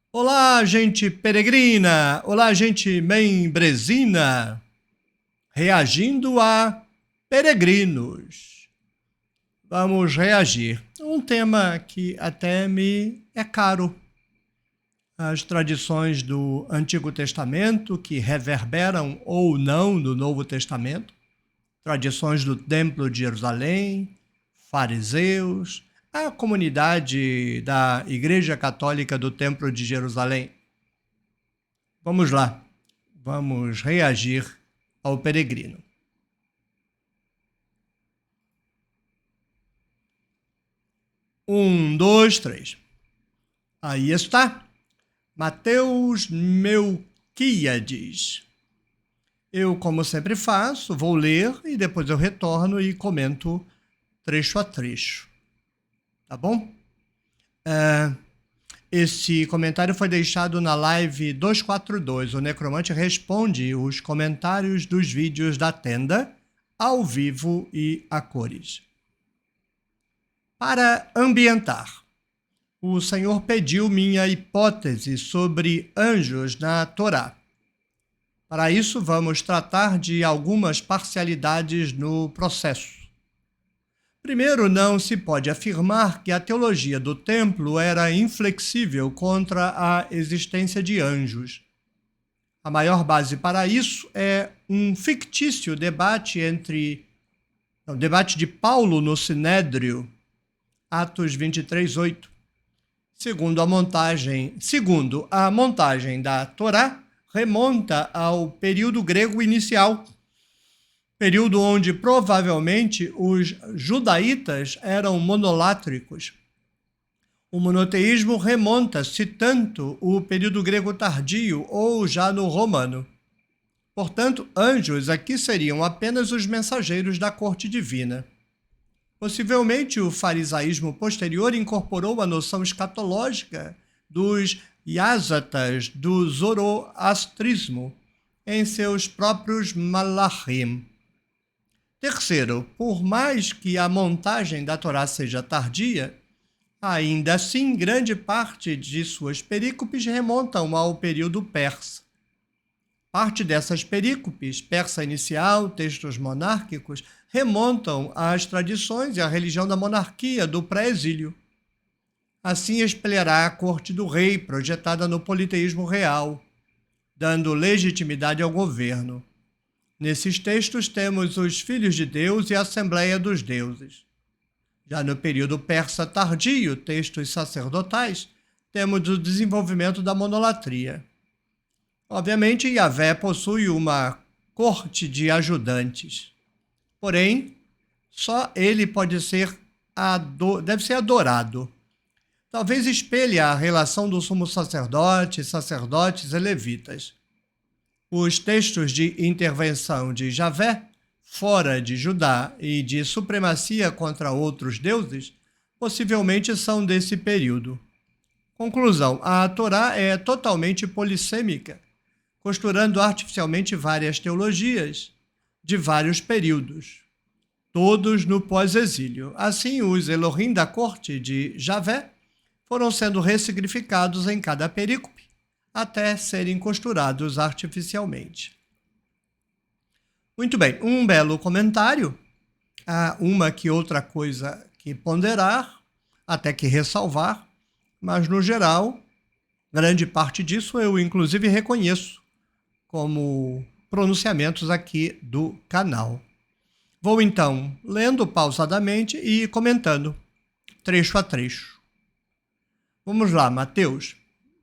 Olá, gente peregrina! Olá, gente membrezina! Reagindo a peregrinos. Vamos reagir. Um tema que até me é caro. As tradições do Antigo Testamento, que reverberam ou não no Novo Testamento. Tradições do Templo de Jerusalém, fariseus, a comunidade da Igreja Católica do Templo de Jerusalém. Vamos lá, vamos reagir ao peregrino. Um, dois, três. Aí está. Mateus Melquíades. Eu, como sempre faço, vou ler e depois eu retorno e comento trecho a trecho. Tá bom? Esse comentário foi deixado na live 242. O Necromante responde os comentários dos vídeos da tenda, ao vivo e a cores. Para ambientar, o Senhor pediu minha hipótese sobre anjos na Torá. Para isso, vamos tratar de algumas parcialidades no processo. Primeiro, não se pode afirmar que a teologia do templo era inflexível contra a existência de anjos. A maior base para isso é um fictício debate de Paulo no Sinédrio, Atos 23:8. Segundo a montagem da Torá, remonta ao período grego inicial, período onde provavelmente os judaítas eram monolátricos. O monoteísmo remonta-se tanto o período grego tardio ou já no romano. Portanto, anjos aqui seriam apenas os mensageiros da corte divina. Possivelmente o farisaísmo posterior incorporou a noção escatológica dos Yázatas do zoroastrismo em seus próprios malachim. Terceiro, por mais que a montagem da Torá seja tardia, ainda assim grande parte de suas perícopes remontam ao período persa. Parte dessas perícopes, persa inicial, textos monárquicos, remontam às tradições e à religião da monarquia do pré-exílio. Assim espelhará a corte do rei, projetada no politeísmo real, dando legitimidade ao governo. Nesses textos temos os filhos de Deus e a Assembleia dos Deuses. Já no período persa tardio, textos sacerdotais, temos o desenvolvimento da monolatria. Obviamente, Yahvé possui uma corte de ajudantes. Porém, só ele deve ser adorado. Talvez espelhe a relação do sumo sacerdote, sacerdotes e levitas. Os textos de intervenção de Yahvé, fora de Judá, e de supremacia contra outros deuses, possivelmente são desse período. Conclusão: a Torá é totalmente polissêmica, costurando artificialmente várias teologias de vários períodos, todos no pós-exílio. Assim, os Elohim da corte de Yahvé foram sendo ressignificados em cada perícope, até serem costurados artificialmente. Muito bem, um belo comentário. Há uma que outra coisa que ponderar, até que ressalvar, mas no geral, grande parte disso eu inclusive reconheço como pronunciamentos aqui do canal. Vou então lendo pausadamente e comentando, trecho a trecho. Vamos lá, Mateus.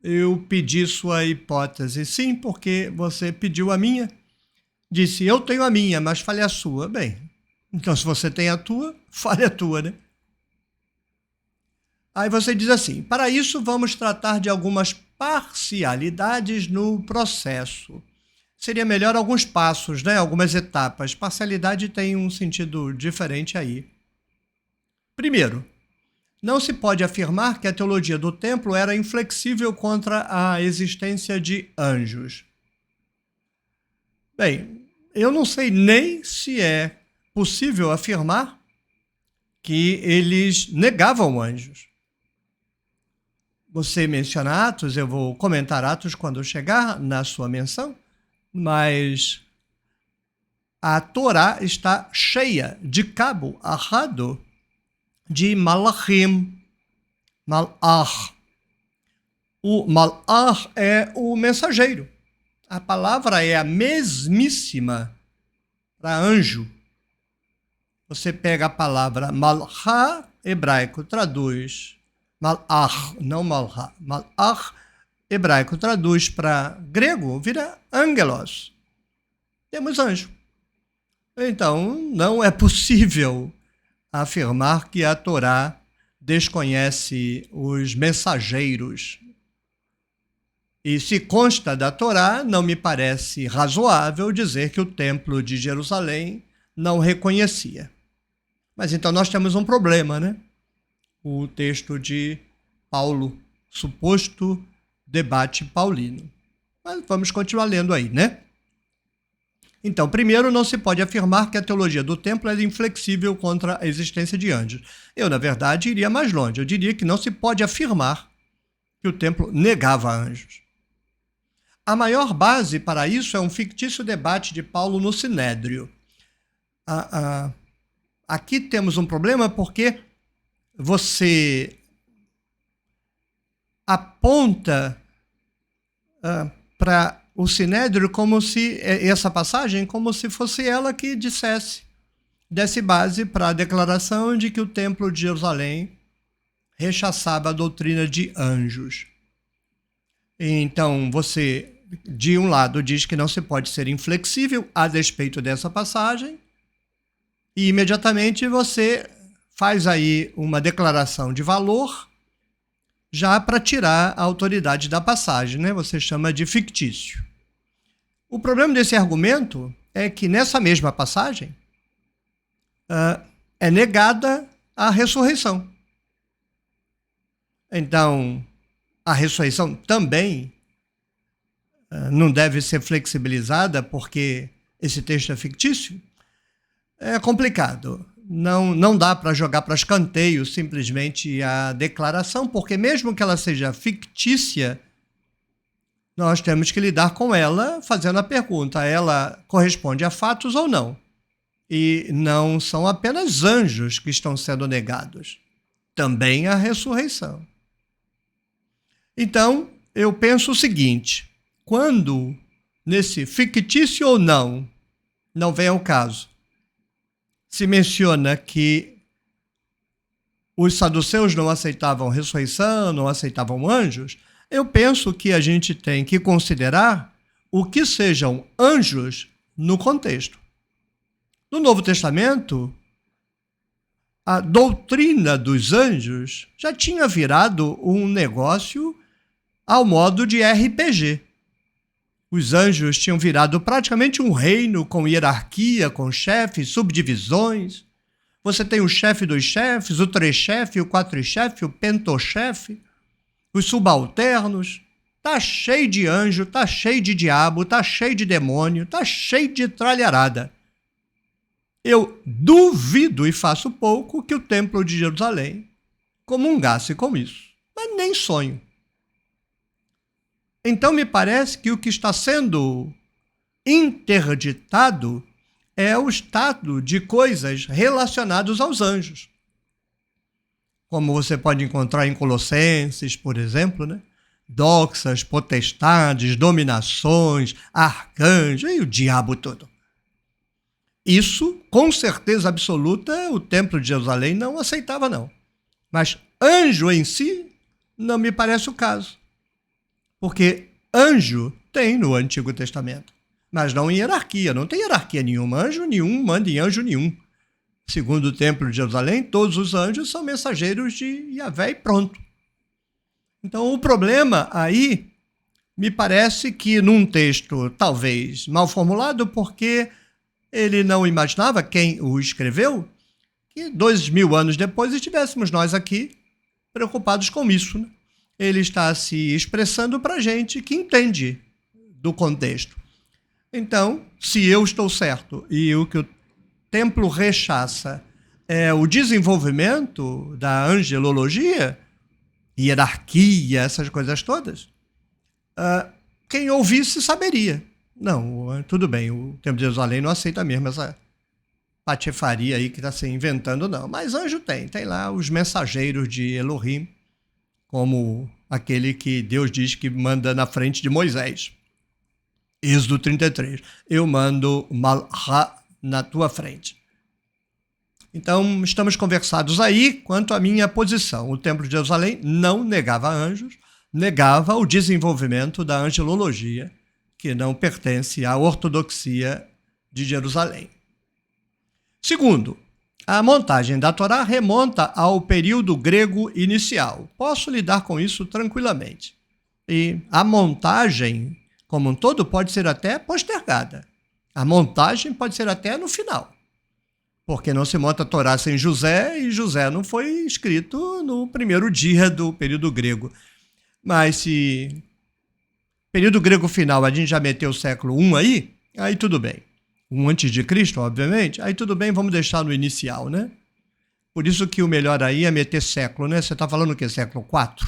Eu pedi sua hipótese, sim, porque você pediu a minha. Disse, eu tenho a minha, mas fale a sua. Bem, então se você tem a tua, fale a tua, né? Aí você diz assim, para isso vamos tratar de algumas parcialidades no processo. Seria melhor alguns passos, né? Algumas etapas. Parcialidade tem um sentido diferente aí. Primeiro, não se pode afirmar que a teologia do templo era inflexível contra a existência de anjos. Bem, eu não sei nem se é possível afirmar que eles negavam anjos. você menciona Atos, eu vou comentar Atos quando chegar na sua menção, mas a Torá está cheia de cabo amarrado de malachim, malach. O malach é o mensageiro. A palavra é a mesmíssima para anjo. Você pega a palavra malach, hebraico, traduz malach, não malach. Malach, hebraico, traduz para grego, vira angelos. Temos anjo. Então, não é possível afirmar que a Torá desconhece os mensageiros. E se consta da Torá, não me parece razoável dizer que o Templo de Jerusalém não reconhecia. Mas então nós temos um problema, né? O texto de Paulo, suposto debate paulino. Mas vamos continuar lendo aí, né? Então, primeiro, não se pode afirmar que a teologia do templo é inflexível contra a existência de anjos. Eu, na verdade, iria mais longe. Eu diria que não se pode afirmar que o templo negava anjos. A maior base para isso é um fictício debate de Paulo no Sinédrio. Aqui temos um problema porque você aponta para o Sinédrio como se essa passagem como se fosse ela que desse base para a declaração de que o Templo de Jerusalém rechaçava a doutrina de anjos. Então, você, de um lado, diz que não se pode ser inflexível a despeito dessa passagem, e imediatamente você faz aí uma declaração de valor já para tirar a autoridade da passagem, né? Você chama de fictício. O problema desse argumento é que nessa mesma passagem é negada a ressurreição. Então, a ressurreição também não deve ser flexibilizada porque esse texto é fictício? É complicado. Não dá para jogar para escanteio simplesmente a declaração, porque mesmo que ela seja fictícia, nós temos que lidar com ela fazendo a pergunta: ela corresponde a fatos ou não? E não são apenas anjos que estão sendo negados, também a ressurreição. Então, eu penso o seguinte: quando nesse fictício ou não vem ao caso, se menciona que os saduceus não aceitavam ressurreição, não aceitavam anjos, eu penso que a gente tem que considerar o que sejam anjos no contexto. No Novo Testamento, a doutrina dos anjos já tinha virado um negócio ao modo de RPG. Os anjos tinham virado praticamente um reino com hierarquia, com chefes, subdivisões. Você tem o chefe dos chefes, o três-chefe, o quatro-chefe, o pentochefe, os subalternos. Tá cheio de anjo, tá cheio de diabo, tá cheio de demônio, tá cheio de tralharada. Eu duvido e faço pouco que o Templo de Jerusalém comungasse com isso, mas nem sonho. Então, me parece que o que está sendo interditado é o estado de coisas relacionadas aos anjos. Como você pode encontrar em Colossenses, por exemplo, né? Doxas, potestades, dominações, arcanjos e o diabo todo. Isso, com certeza absoluta, o Templo de Jerusalém não aceitava, não. Mas anjo em si, não me parece o caso. Porque anjo tem no Antigo Testamento, mas não em hierarquia. Não tem hierarquia nenhuma. Anjo nenhum manda em anjo nenhum. Segundo o Templo de Jerusalém, todos os anjos são mensageiros de Yahvé e pronto. Então, o problema aí me parece que num texto talvez mal formulado, porque ele não imaginava, quem o escreveu, que 2000 anos depois estivéssemos nós aqui preocupados com isso, né? Ele está se expressando para a gente que entende do contexto. Então, se eu estou certo e o que o templo rechaça é o desenvolvimento da angelologia, hierarquia, essas coisas todas, quem ouvisse saberia. Não, tudo bem, o Templo de Jerusalém não aceita mesmo essa patifaria aí que está se inventando, não. Mas anjo tem lá os mensageiros de Elohim, como aquele que Deus diz que manda na frente de Moisés. Êxodo 33. Eu mando Malha na tua frente. Então, estamos conversados aí quanto à minha posição. O Templo de Jerusalém não negava anjos, negava o desenvolvimento da angelologia, que não pertence à ortodoxia de Jerusalém. Segundo, a montagem da Torá remonta ao período grego inicial. Posso lidar com isso tranquilamente. E a montagem, como um todo, pode ser até postergada. A montagem pode ser até no final. Porque não se monta a Torá sem José, e José não foi escrito no primeiro dia do período grego. Mas se período grego final a gente já meteu o século I aí tudo bem. Antes de Cristo, obviamente, aí tudo bem, vamos deixar no inicial, né? Por isso que o melhor aí é meter século, né? Você está falando o quê? Século IV?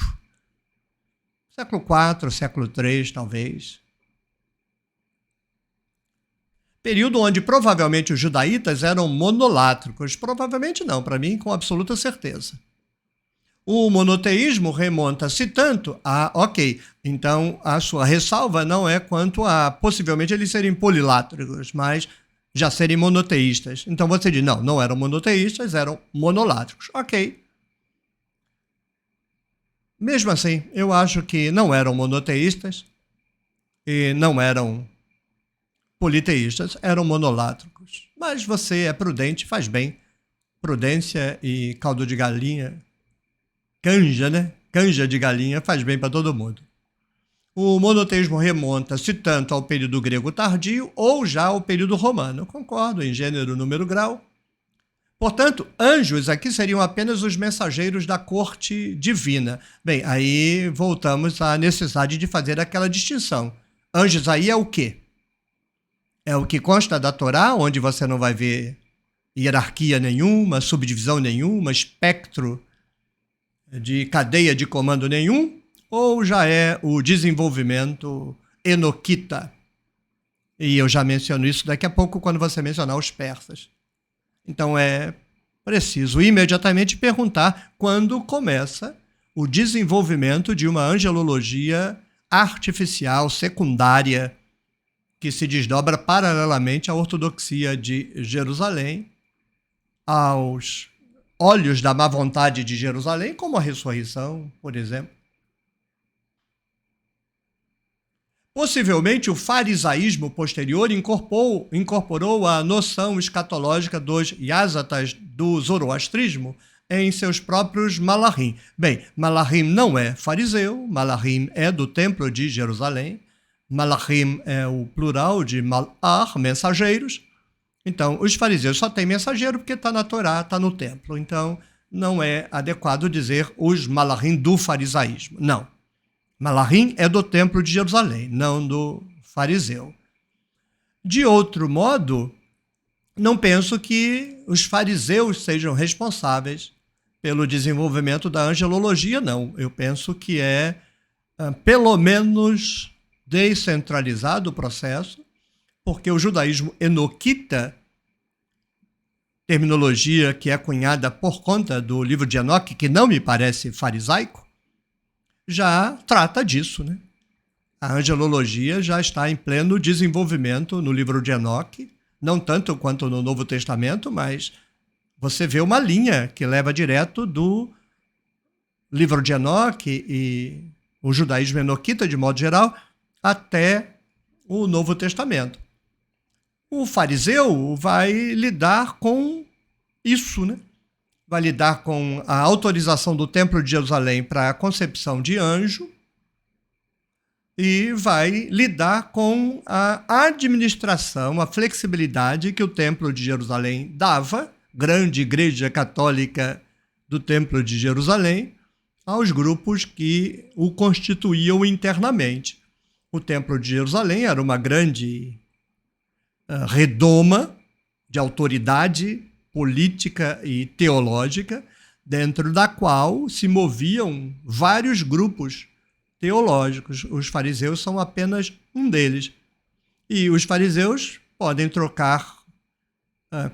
Século IV, século III, talvez. Período onde provavelmente os judaítas eram monolátricos. Provavelmente não, para mim, com absoluta certeza. O monoteísmo remonta-se tanto a, ok, então a sua ressalva não é quanto a possivelmente eles serem polilátricos, mas já serem monoteístas. Então você diz, não eram monoteístas, eram monolátricos. Ok. Mesmo assim, eu acho que não eram monoteístas e não eram politeístas, eram monolátricos. Mas você é prudente, faz bem. Prudência e caldo de galinha, canja, né? Canja de galinha faz bem para todo mundo. O monoteísmo remonta-se tanto ao período grego tardio ou já ao período romano. Eu concordo em gênero, número, grau. Portanto, anjos aqui seriam apenas os mensageiros da corte divina. Bem, aí voltamos à necessidade de fazer aquela distinção. Anjos aí é o quê? É o que consta da Torá, onde você não vai ver hierarquia nenhuma, subdivisão nenhuma, espectro de cadeia de comando nenhum, ou já é o desenvolvimento enoquita? E eu já menciono isso daqui a pouco quando você mencionar os persas. Então é preciso imediatamente perguntar quando começa o desenvolvimento de uma angelologia artificial, secundária, que se desdobra paralelamente à ortodoxia de Jerusalém, aos olhos da má vontade de Jerusalém, como a ressurreição, por exemplo. Possivelmente, o farisaísmo posterior incorporou a noção escatológica dos Yazatas do zoroastrismo em seus próprios Malahim. Bem, Malahim não é fariseu, Malahim é do Templo de Jerusalém, Malahim é o plural de Malach, mensageiros. Então, os fariseus só têm mensageiro porque está na Torá, está no templo. Então, não é adequado dizer os Malahim do farisaísmo. Não. Malahim é do Templo de Jerusalém, não do fariseu. De outro modo, não penso que os fariseus sejam responsáveis pelo desenvolvimento da angelologia, não. Eu penso que é, pelo menos, descentralizado o processo, porque o judaísmo enoquita, terminologia que é cunhada por conta do livro de Enoque, que não me parece farisaico, já trata disso, né? A angelologia já está em pleno desenvolvimento no livro de Enoque, não tanto quanto no Novo Testamento, mas você vê uma linha que leva direto do livro de Enoque e o judaísmo enoquita, de modo geral, até o Novo Testamento. O fariseu vai lidar com isso, né? Vai lidar com a autorização do Templo de Jerusalém para a concepção de anjo e vai lidar com a administração, a flexibilidade que o Templo de Jerusalém dava, grande igreja católica do Templo de Jerusalém, aos grupos que o constituíam internamente. O Templo de Jerusalém era uma grande redoma de autoridade política e teológica dentro da qual se moviam vários grupos teológicos. Os fariseus são apenas um deles. E os fariseus podem trocar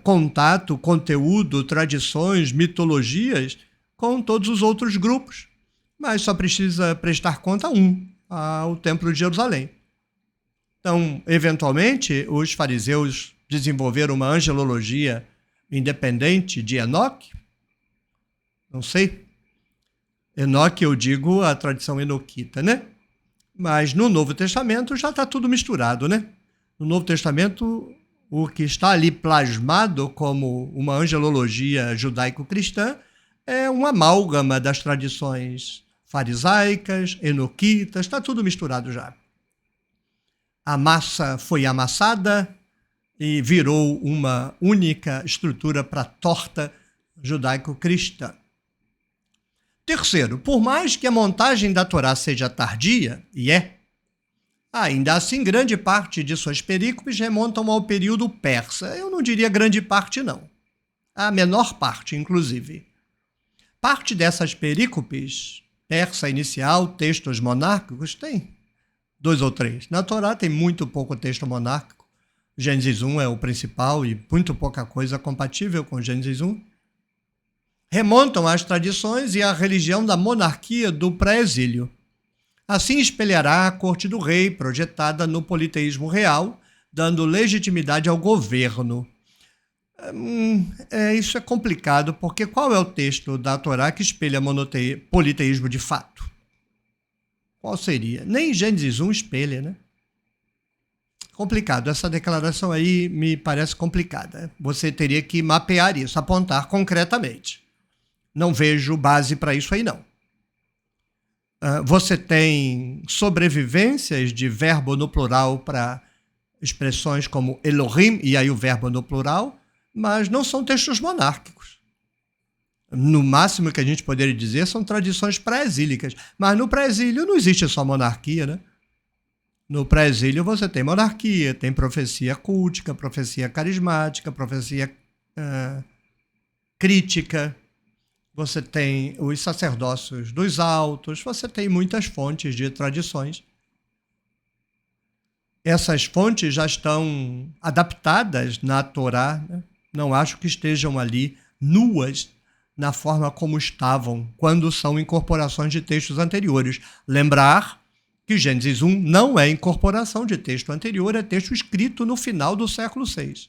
contato, conteúdo, tradições, mitologias com todos os outros grupos, mas só precisa prestar conta ao Templo de Jerusalém. Então, eventualmente, os fariseus desenvolveram uma angelologia independente de Enoque? Não sei. Enoque, eu digo a tradição enoquita, né? Mas no Novo Testamento já está tudo misturado, né? No Novo Testamento, o que está ali plasmado como uma angelologia judaico-cristã é uma amálgama das tradições farisaicas, enoquitas, está tudo misturado já. A massa foi amassada e virou uma única estrutura para a torta judaico-cristã. Terceiro, por mais que a montagem da Torá seja tardia, e ainda assim grande parte de suas perícopes remontam ao período persa. Eu não diria grande parte, não. A menor parte, inclusive. Parte dessas perícopes, persa inicial, textos monárquicos, tem 2 ou 3. Na Torá tem muito pouco texto monárquico. Gênesis 1 é o principal e muito pouca coisa compatível com Gênesis 1. Remontam às tradições e à religião da monarquia do pré-exílio. Assim espelhará a corte do rei, projetada no politeísmo real, dando legitimidade ao governo. Isso é complicado, porque qual é o texto da Torá que espelha politeísmo de fato? Qual seria? Nem Gênesis 1 espelha, né? Complicado. Essa declaração aí me parece complicada. Você teria que mapear isso, apontar concretamente. Não vejo base para isso aí, não. Você tem sobrevivências de verbo no plural para expressões como Elohim, e aí o verbo no plural, mas não são textos monárquicos. No máximo que a gente poderia dizer são tradições pré-exílicas. Mas no pré-exílio não existe só monarquia, né? No pré-exílio você tem monarquia, tem profecia cultica, profecia carismática, profecia crítica. Você tem os sacerdócios dos altos, você tem muitas fontes de tradições. Essas fontes já estão adaptadas na Torá, né? Não acho que estejam ali nuas na forma como estavam quando são incorporações de textos anteriores. Lembrar que Gênesis 1 não é incorporação de texto anterior, é texto escrito no final do século VI.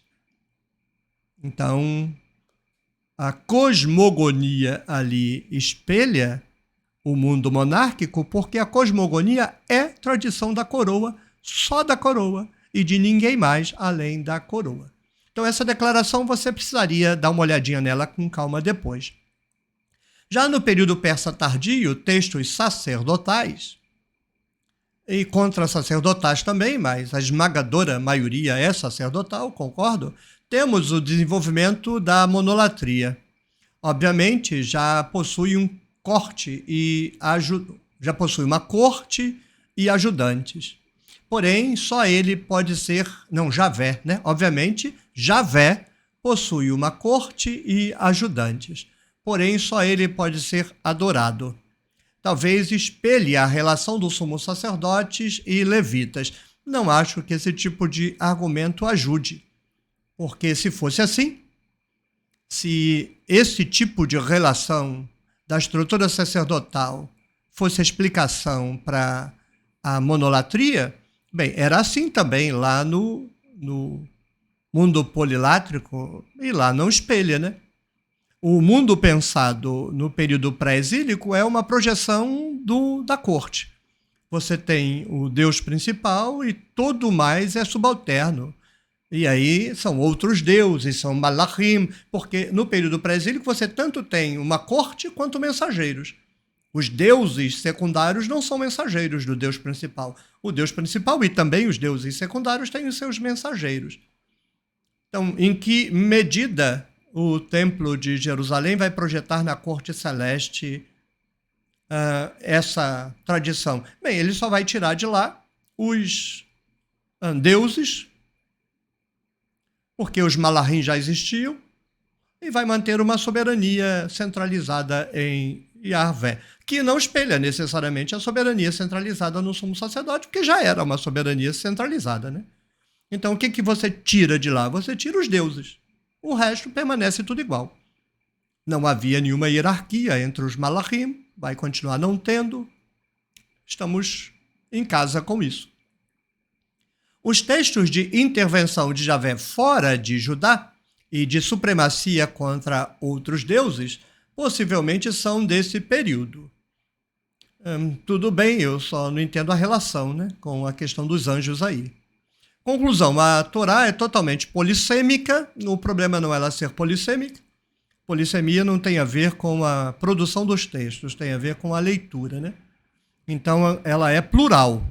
Então, a cosmogonia ali espelha o mundo monárquico, porque a cosmogonia é tradição da coroa, só da coroa, e de ninguém mais além da coroa. Então essa declaração você precisaria dar uma olhadinha nela com calma depois. Já no período persa tardio, textos sacerdotais, e contra-sacerdotais também, mas a esmagadora maioria é sacerdotal, concordo, temos o desenvolvimento da monolatria. Obviamente, já possui uma corte e ajudantes. Porém, só ele pode ser... Não, Javé, né? Obviamente, Javé possui uma corte e ajudantes. Porém, só ele pode ser adorado. Talvez espelhe a relação dos sumos sacerdotes e levitas. Não acho que esse tipo de argumento ajude. Porque se fosse assim, se esse tipo de relação da estrutura sacerdotal fosse a explicação para a monolatria, bem, era assim também lá no mundo polilátrico, e lá não espelha, né? O mundo pensado no período pré-exílico é uma projeção da corte. Você tem o Deus principal e todo mais é subalterno. E aí são outros deuses, são malachim, porque no período pré-exílico você tanto tem uma corte quanto mensageiros. Os deuses secundários não são mensageiros do Deus principal. O Deus principal e também os deuses secundários têm os seus mensageiros. Então, em que medida o Templo de Jerusalém vai projetar na corte celeste essa tradição? Bem, ele só vai tirar de lá os deuses, porque os malachim já existiam, e vai manter uma soberania centralizada em Yahvé, que não espelha necessariamente a soberania centralizada no sumo sacerdote, porque já era uma soberania centralizada, né? Então, o que você tira de lá? Você tira os deuses. O resto permanece tudo igual. Não havia nenhuma hierarquia entre os malachim, vai continuar não tendo. Estamos em casa com isso. Os textos de intervenção de Javé fora de Judá e de supremacia contra outros deuses possivelmente são desse período. Tudo bem, eu só não entendo a relação, né, com a questão dos anjos aí. Conclusão, a Torá é totalmente polissêmica, o problema não é ela ser polissêmica. Polissemia não tem a ver com a produção dos textos, tem a ver com a leitura, né? Então, ela é plural.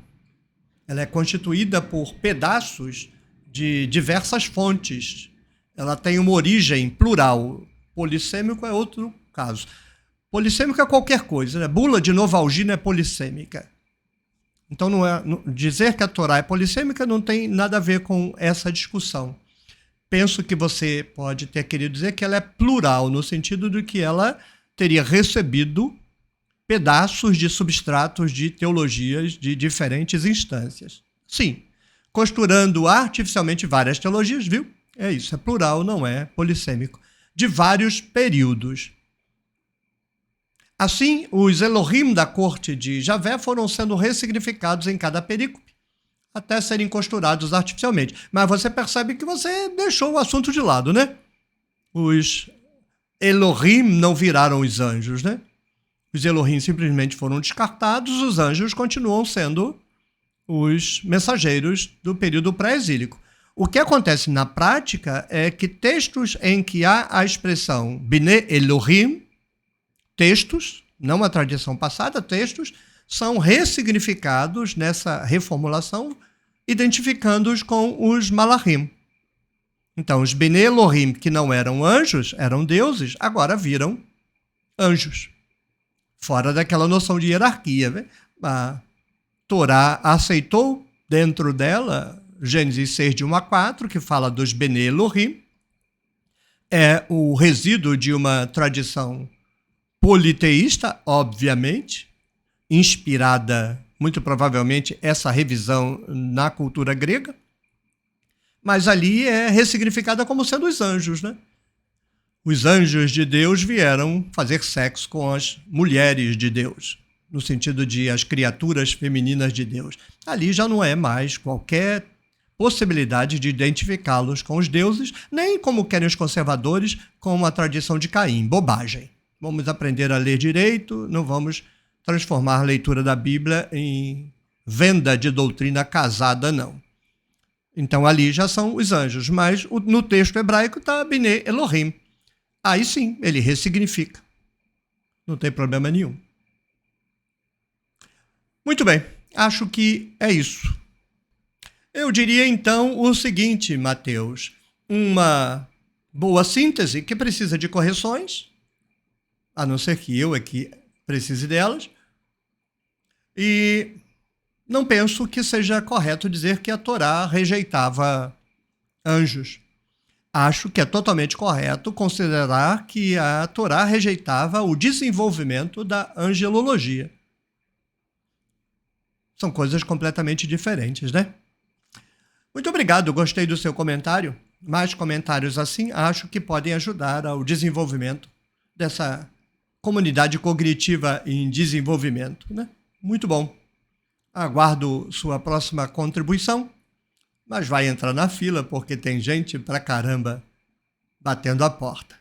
Ela é constituída por pedaços de diversas fontes. Ela tem uma origem plural. Polissêmico é outro caso. Polissêmico é qualquer coisa, né? Bula de Novalgina é polissêmica. Então, dizer que a Torá é polissêmica não tem nada a ver com essa discussão. Penso que você pode ter querido dizer que ela é plural, no sentido de que ela teria recebido pedaços de substratos de teologias de diferentes instâncias. Sim, costurando artificialmente várias teologias, viu? É isso, é plural, não é polissêmico. De vários períodos. Assim, os Elohim da corte de Javé foram sendo ressignificados em cada perícope, até serem costurados artificialmente. Mas você percebe que você deixou o assunto de lado, né? Os Elohim não viraram os anjos, né? Os Elohim simplesmente foram descartados, os anjos continuam sendo os mensageiros do período pré-exílico. O que acontece na prática é que textos em que há a expressão Bnei Elohim, textos, não a tradição passada, textos, são ressignificados nessa reformulação, identificando-os com os Malachim. Então, os Bnei Elohim, que não eram anjos, eram deuses, agora viram anjos. Fora daquela noção de hierarquia. Né? A Torá aceitou dentro dela Gênesis 6, de 1 a 4, que fala dos Bnei Elohim. É o resíduo de uma tradição politeísta, obviamente, inspirada, muito provavelmente, essa revisão na cultura grega, mas ali é ressignificada como sendo os anjos, né? Os anjos de Deus vieram fazer sexo com as mulheres de Deus, no sentido de as criaturas femininas de Deus. Ali já não é mais qualquer possibilidade de identificá-los com os deuses, nem, como querem os conservadores, com a tradição de Caim, bobagem. Vamos aprender a ler direito, não vamos transformar a leitura da Bíblia em venda de doutrina casada, não. Então ali já são os anjos, mas no texto hebraico está Bnei Elohim. Aí sim, ele ressignifica. Não tem problema nenhum. Muito bem, acho que é isso. Eu diria então o seguinte, Mateus, uma boa síntese que precisa de correções, a não ser que eu aqui precise delas, e não penso que seja correto dizer que a Torá rejeitava anjos. Acho que é totalmente correto considerar que a Torá rejeitava o desenvolvimento da angelologia. São coisas completamente diferentes, né? Muito obrigado, gostei do seu comentário. Mais comentários assim acho que podem ajudar ao desenvolvimento dessa comunidade cognitiva em desenvolvimento, né? Muito bom. Aguardo sua próxima contribuição, mas vai entrar na fila porque tem gente pra caramba batendo a porta.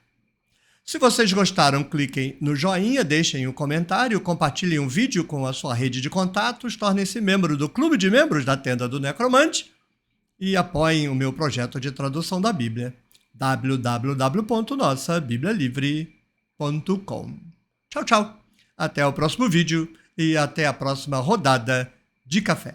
Se vocês gostaram, cliquem no joinha, deixem um comentário, compartilhem um vídeo com a sua rede de contatos, tornem-se membro do Clube de Membros da Tenda do Necromante e apoiem o meu projeto de tradução da Bíblia, www.nossabiblialivre.com. Tchau, tchau. Até o próximo vídeo e até a próxima rodada de café.